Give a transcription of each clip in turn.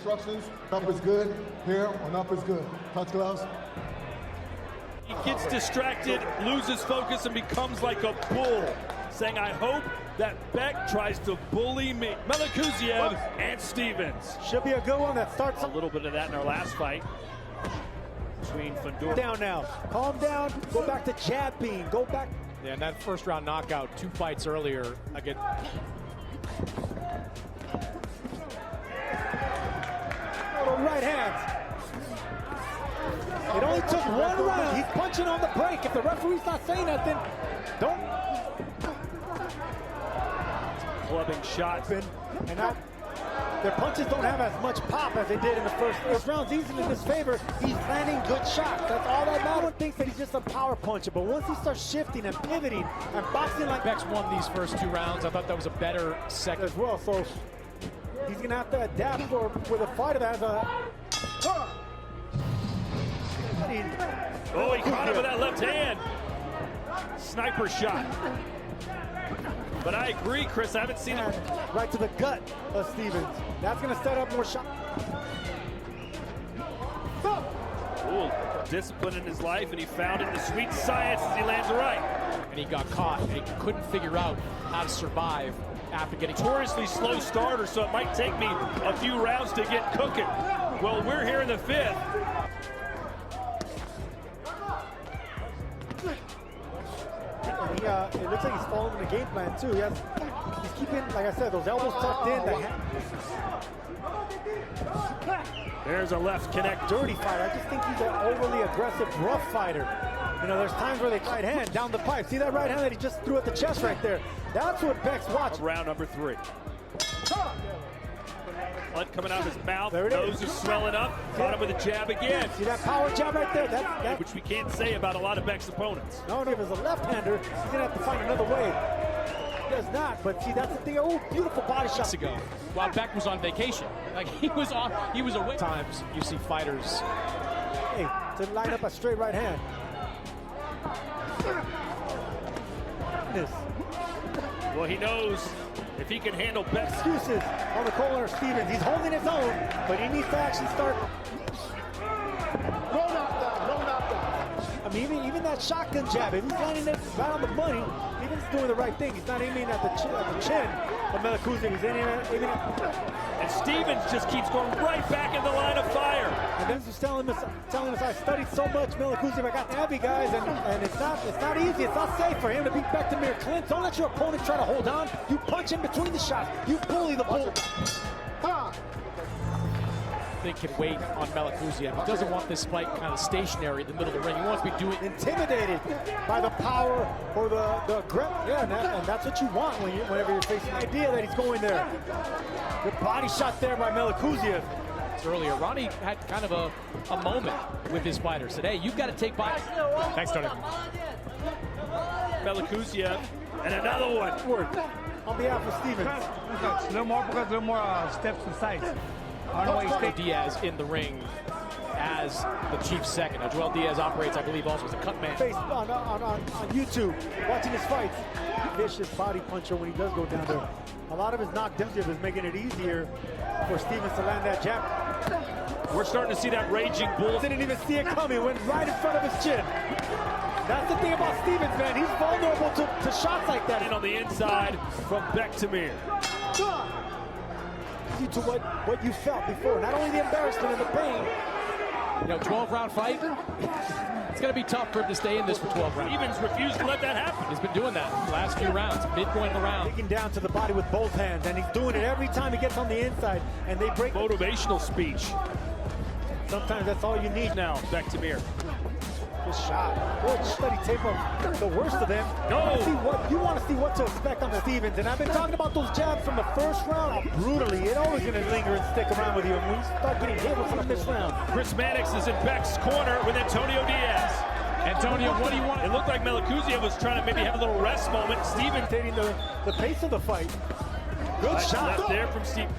instructions. Up is good. Here on up is good. Touch gloves. He gets distracted, loses focus, and becomes like a bull, saying, I hope that Beck tries to bully me. Melikuziev and Stevens. Should be a good one that starts a little bit of that in our last fight between Fandor. Down now. Calm down. Go back to jab beam. Go back. Yeah, and that first round knockout 2 fights earlier again. Right hands. It only took 1 round. He's punching on the break. If the referee's not saying nothing, don't. Clubbing shot. And now their punches don't have as much pop as they did in the first rounds. He's in his favor. He's landing good shots. That's all that matters. One thinks that he's just a power puncher, but once he starts shifting and pivoting and boxing like Beck's won these first 2 rounds. I thought that was a better second as well. So he's gonna have to adapt with a fighter that has a. Oh, he caught him with that left hand. Sniper shot. But I agree, Chris, I haven't seen it. Right to the gut of Stevens. That's going to set up more shots. Ooh, discipline in his life, and he found it in the sweet science as he lands a right. And he got caught, and he couldn't figure out how to survive after getting notoriously slow starter, so it might take me a few rounds to get cooking. Well, we're here in the 5th. It looks like he's following the game plan too. He's keeping, like I said, those elbows tucked in. There's a left connect. Dirty fighter. I just think he's an overly aggressive, rough fighter. You know, there's times where they right hand down the pipe. See that right hand that he just threw at the chest right there? That's what Beck's watching. Round number 3. Blood coming out of his mouth. There it Nose is swelling up. Caught him with a jab again. See that power jab right there? That which we can't say about a lot of Beck's opponents. No, if it's a left-hander, he's gonna have to find another way. He does not, but see, that's the thing. Oh, beautiful body shot. Ago, while Beck was on vacation, like he was away. Times you see fighters, hey, to line up a straight right hand. Well, he knows if he can handle Beck's excuses on the corner of Stevens. He's holding his own, but he needs to actually start. No knockdown, no knockdown. I mean, even that shotgun jab, if he's landing it right on the money, he's doing the right thing. He's not aiming at the chin of Melikuziev. He's aiming at. And Stevens just keeps going right back in the line of fire. And then he's telling us, I studied so much Melikuziev. I got the heavy guys, and it's not easy. It's not safe for him to beat Bektemir. Clint, don't let your opponent try to hold on. You punch in between the shots. You bully the bull. They can wait on Melikuziev. He doesn't want this fight kind of stationary in the middle of the ring. He wants to be doing intimidated by the power or the grip. Yeah, and that's what you want whenever you're facing the idea that he's going there. Good body shot there by Melikuziev. Earlier, Ronnie had kind of a moment with his fighters. Said, hey, you've got to take body. Thanks, Tony. Melikuziev, and another one. On behalf of Stevens. A little more steps to sides. I don't know why he's Diaz in the ring as the chief second. Now, Joel Diaz operates, I believe, also as a cut man. Face on YouTube, watching his fights. Vicious body puncher when he does go down there. A lot of his knockdowns is making it easier for Stevens to land that jab. We're starting to see that raging bull. Didn't even see it coming, went right in front of his chin. That's the thing about Stevens, man. He's vulnerable to shots like that. And on the inside from Bektemir. To what you felt before, not only the embarrassment and the pain. You know, 12-round fight. It's going to be tough for him to stay in this for 12 rounds. Stevens refused to let that happen. He's been doing that the last few rounds, midpoint of the round. Digging down to the body with both hands, and he's doing it every time he gets on the inside, and they break. Motivational speech. Sometimes that's all you need now. Bektemir. Good shot. Good study tape of the worst of them. No. You want to see what to expect on Stevens, and I've been talking about those jabs from the first round. Brutally, it's always going to linger and stick around with you. And when you start getting hit with from this round. Chris Mannix is in Beck's corner with Antonio Diaz. Antonio, what do you want? It looked like Melikuziev was trying to maybe have a little rest moment. Stevens taking the pace of the fight. Good shot. Left there from Steve.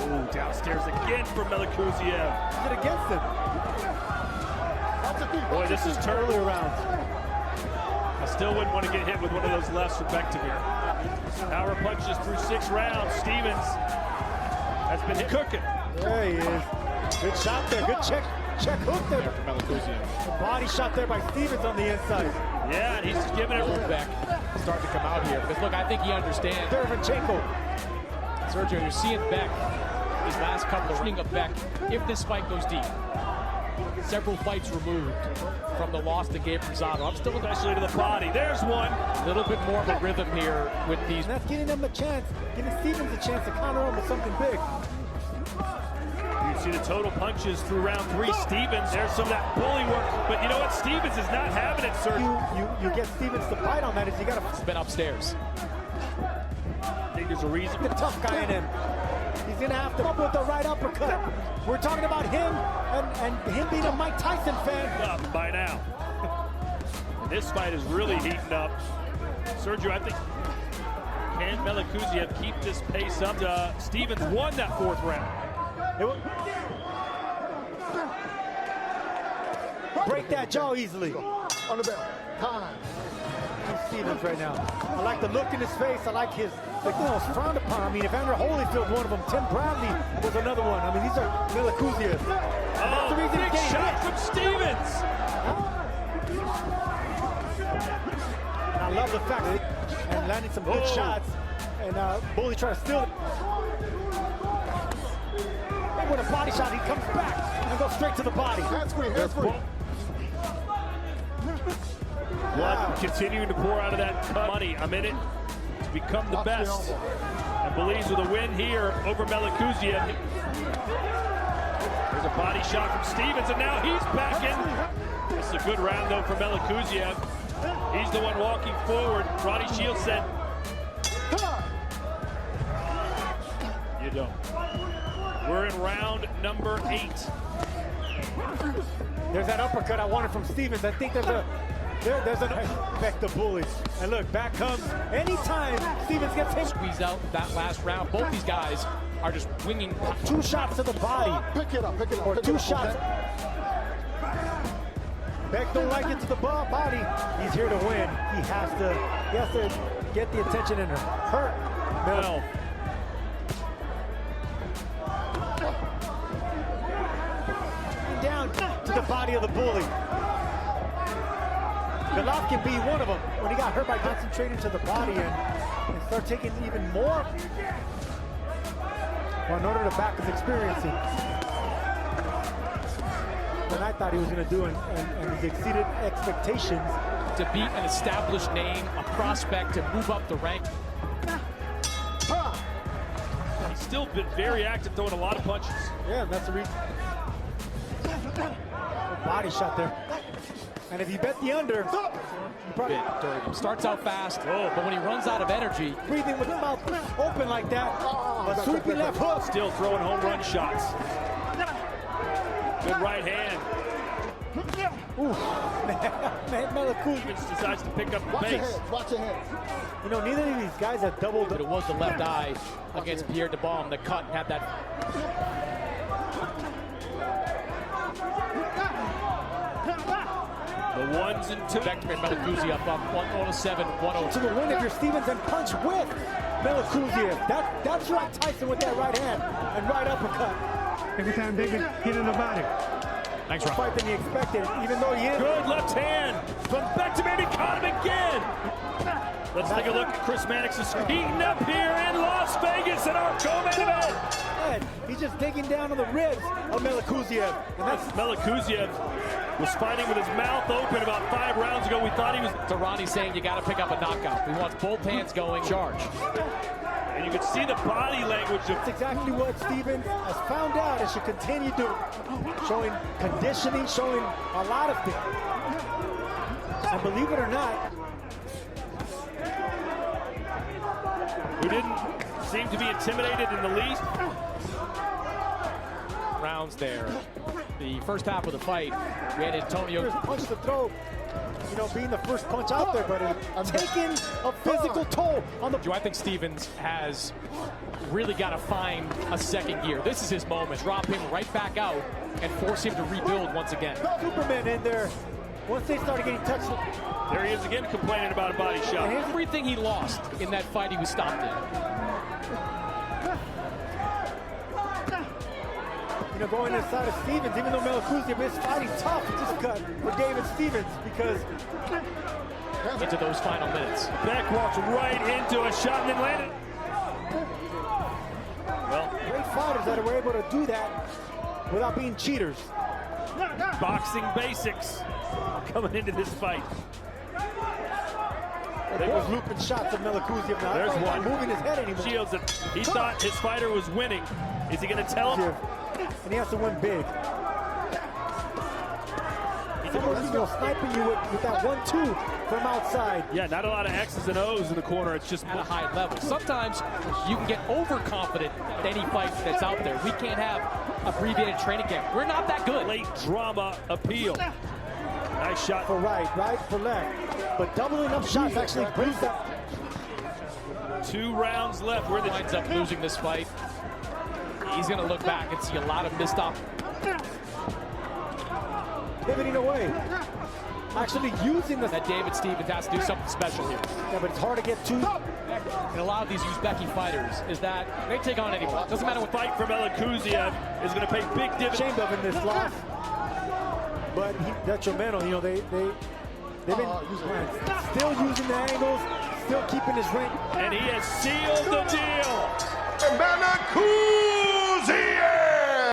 Ooh, downstairs again from Melikuziev. Is it against him? Boy, this is earlier rounds. I still wouldn't want to get hit with one of those lefts from Bektemir. Power punches through 6 rounds. Stevens has been cooking. There he is. Good shot there. Good check hook there. Melikuziev. The body shot there by Stevens on the inside. Yeah, and he's giving it back. Starting to come out here. Because, look, I think he understands. Derevchenko. Sergio, you're seeing Beck, his last couple of running of Beck, if this fight goes deep. Several fights removed from the loss to Gabe Rosado. I'm still especially to the body. There's one. A little bit more of a rhythm here with these. And that's getting them a chance, giving Stevens a chance to counter him with something big. You see the total punches through round 3. Stevens, there's some of that bully work. But you know what? Stevens is not having it, sir. You get Stevens to fight on that is you got to... It's been upstairs. I think there's a reason. The tough guy in him. He's going to have to come up with the right uppercut. We're talking about him and him being a Mike Tyson fan. Up by now. This fight is really heating up. Sergio, I think, can Melikuziev keep this pace up? Stevens won that 4th round. Break that jaw easily. On the bell. Time. Stevens right now. I like the look in his face. I like his, like, you know, it's frowned upon. I mean, Evander Holyfield's one of them. Tim Bradley was another one. I mean, these are Melikuziev. That's the reason big shot from Stevens. And I love the fact that and landing some good shots. And Bully trying to steal it. And with a body shot, he comes back and goes straight to the body. Hands free. Blood continuing to pour out of that money. I'm in it to become the best. And believes with a win here over Melikuziev. There's a body shot from Stevens, and now he's back in. This is a good round, though, for Melikuziev. He's the one walking forward. Roddy Shields said, you don't. We're in round number 8. There's that uppercut I wanted from Stevens. I think there's an effect the bullies. And look, back comes anytime Stevens gets hit. Squeeze out that last round. Both these guys are just winging 2 shots to the body. Pick it up. Or 2 shots. Beck don't like it to the body. He's here to win. He has to get the attention and hurt. No. Down to the body of the bully. Golovkin be one of them when he got hurt by concentrating to the body and start taking even more. Well, in order to back his experiencing. Than I thought he was going to do, and he's exceeded expectations. To beat an established name, a prospect to move up the rank. He's still been very active, throwing a lot of punches. Yeah, and that's the reason. Body shot there. And if you bet the under, probably starts out fast, but when he runs out of energy, breathing with his mouth open like that, a sweeping left hook. Still throwing home run shots. Good right hand. Ooh, man, Melikuziev decides to pick up the base. Watch your head. You know, neither of these guys have doubled. But it was the left eye against Pierre de Balm that cut and had that. The 1s and 2s. Bektemir, Melikuziev up 107, 102. To the win if you're Stevens and punch with Melikuziev. That's right, Tyson with that right hand and right uppercut. Every time they get hit in the body. Thanks, Rob. Fight than he expected, even though he is. Good left hand from Bektemir. He caught him again. Let's take a look at Chris Mannix's heating up here in Las Vegas in our co-main event. He's just digging down on the ribs of Melikuziev. And that's Melikuziev was fighting with his mouth open about 5 rounds ago. We thought he was. To Ronnie saying you got to pick up a knockout. He wants both hands going. Charge. And you can see the body language of. That's exactly what Stevens has found out and should continue doing. Showing conditioning, showing a lot of things. And believe it or not, who didn't seem to be intimidated in the least. Rounds there. The first half of the fight, we had Antonio. Punch to throw, you know, being the first punch out there, but taking a physical toll on the. I think Stevens has really got to find a second gear. This is his moment. Drop him right back out and force him to rebuild once again. Superman in there. Once they started getting touched. There he is again complaining about a body shot. Everything he lost in that fight he was stopped in. know, going inside of Stevens, even though Melikuziev is fighting tough, he just cut for David Stevens because into those final minutes. Beck walks right into a shot and then landed. Well, great fighters that are able to do that without being cheaters. Boxing basics coming into this fight. They was looping shots of Melikuziev now. There's one. Not moving his head anymore. Shields it. He thought his fighter was winning. Is he going to tell him? And he has to win big. Someone's sniping you with that 1-2 from outside. Yeah, not a lot of X's and O's in the corner. It's just at a high level. Sometimes you can get overconfident at any fight that's out there. We can't have abbreviated training camp. We're not that good. Late drama appeal. Nice shot for right for left. But doubling up shots actually brings that. 2 rounds left. Where the winds up losing this fight. He's going to look back and see a lot of missed opportunities. Pivoting away. Actually using the... That David Stevens has to do something special here. Yeah, but it's hard to get to. And a lot of these Uzbeki fighters is that they take on anyone. Doesn't matter what fight for Melikuziev is going to pay big dividends. Ashamed of in this loss. But detrimental, you know, they've been still using the angles, still keeping his rank. And he has sealed the deal. Melikuziev!